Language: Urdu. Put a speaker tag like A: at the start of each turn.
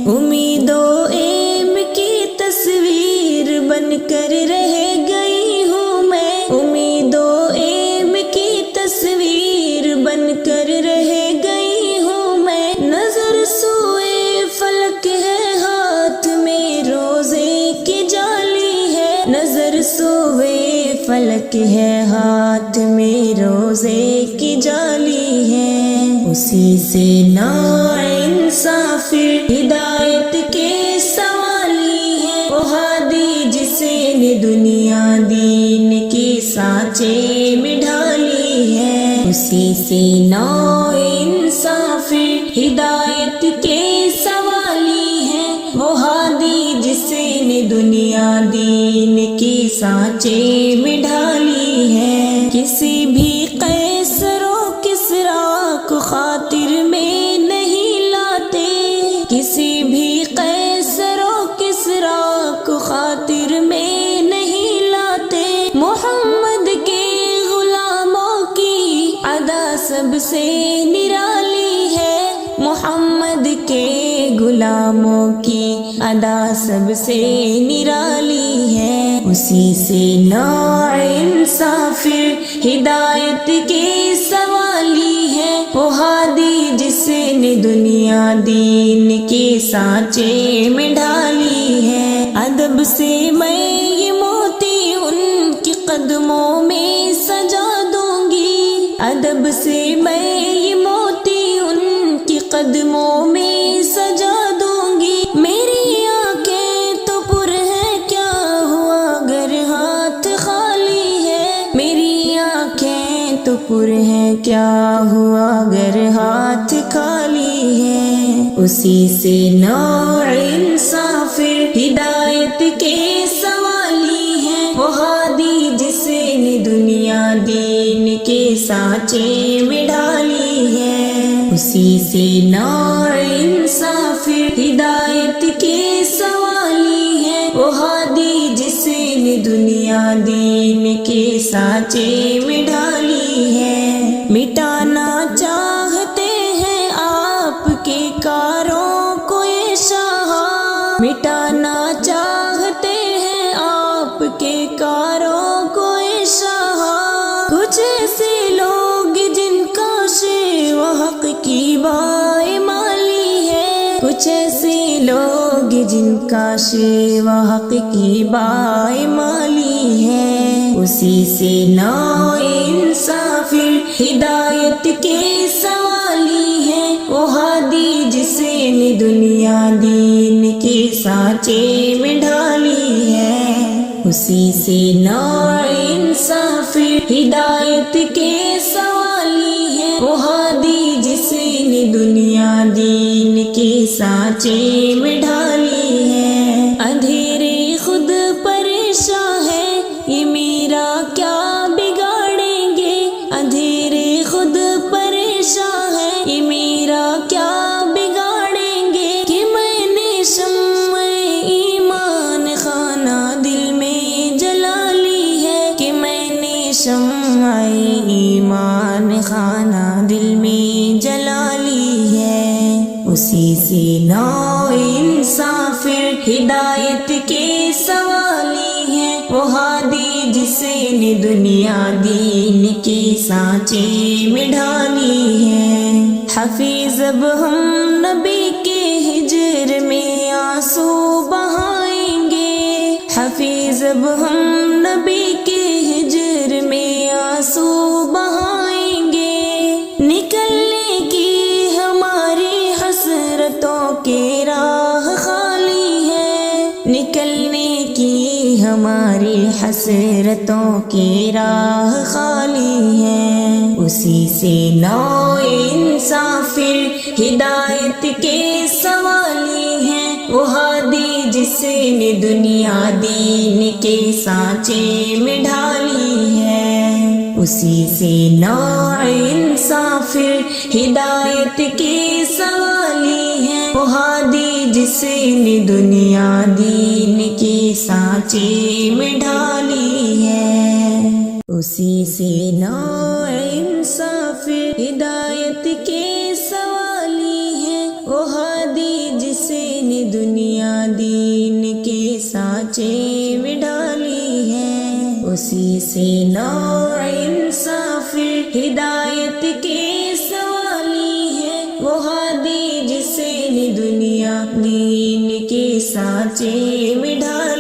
A: امیدوں ایم کی تصویر بن کر رہ گئی ہوں میں، امیدوں ایم کی تصویر بن کر رہ گئی ہوں میں، نظر سوئے فلک ہے ہاتھ میں روزے کی جالی ہے، نظر سوئے فلک ہے ہاتھ میں روزے کی جالی ہے، اسی سے ناانصافی ہدایت کے سوالی ہے، وہ ہادی جسے نے دنیا دین کی سانچے میں ڈھالی ہے، اسی سے ناانصافی ہدایت کے سوالی ہے، وہ ہادی جسے نے دنیا دین کی سانچے میں ڈھالی ہے، کسی بھی قیصر و کسریٰ کو خاطر میں نہیں لاتے، کسی بھی قیصر و کسریٰ کو خاطر میں نہیں لاتے، محمد کے غلاموں کی ادا سب سے نرالی ہے، محمد کے غلاموں کی ادا سب سے نرالی ہے، اسی سے ناانصافی ہدایت کے سوالی ہے، وہ ہادی جسے نے دنیا دین کے سانچے میں ڈھالی ہے، ادب سے میں یہ موتی ان کے قدموں میں سجا دوں گی، ادب سے میں یہ موتی ان کے قدموں میں سجا دوں گی، میری آنکھیں تو پر ہے کیا ہوا اگر ہاتھ خالی ہے، میری آنکھیں تو پر ہے کیا ہوا اگر ہاتھ خالی ہے، اسی سے ناانصافی ہدایت کے سوالی ہے، وہ ہادی جسے نے دنیا دین کے سانچے میں ڈھالی ہے، اسی سے ناانصافی ہدایت کے سوالی ہے، وہ ہادی جسے نے دنیا دین کے سانچے میں ڈھالی ہے، مٹانا چاہتے ہیں آپ کے کاروں کو یہ شاہ، مٹانا چاہتے ہیں آپ کے کاروں کو یہ شاہ، کچھ ایسے لوگ جن کا شیوہ حق کی بائمالی ہے، کچھ ایسے لوگ جن کا شیوہ حق کی بائمالی ہے، اسی سے ناانصافی ہدایت کے سوالی ہے، وہ ہادی جسے نے دنیا دین کے سانچے میں ڈھالی ہے، اسی سے ناانصافی ہدایت کے سوالی ہے، وہ ہادی جسے نے دنیا دین کے سانچے میں ڈھالی ہے، اندھیرے خود پریشان ہے یہ میرا کیا بگاڑیں گے، اندھیرے خود پریشان ہے یہ میرا کیا بگاڑیں گے، کہ میں نے شمع ایمان خانہ دل میں جلا لی ہے، کہ میں نے شمع ایمان خانہ دل میں جلا لی ہے، اسی سے ناانصافی ہدایت کے سوالی ہے، وہ ہادی جسے نے دنیا دین کے سانچے میں ڈھالی ہے، حفیظ اب ہم نبی کے ہجر میں آنسو بہائیں گے، حفیظ اب ہم نبی کے ہجر میں آنسو بہائیں گے، نکلنے کی ہماری حسرتوں کے راہ خالی ہے، نکلنے کی ہماری حسرتوں کی راہ خالی ہے، اسی سے ناانصافی ہدایت کے سوالی ہے، وہ ہادی جسے نے دنیا دین کے سانچے میں ڈھالی ہے، اسی سے ناانصافی ہدایت کے سوالی ہے، وہ ہادی جسے نے دنیا دین کے سانچے میں ڈھالی ہے، اسی سے ناانصافی ہدایت کے سوالی ہے، وہ ہادی جسے نے دنیا دین کے سانچے میں ڈالی ہے، اسی سے نو انصاف ہدایت کے سوالی ہے، وہ ہادی جسے نے دنیا دین کے سانچے میں ڈالی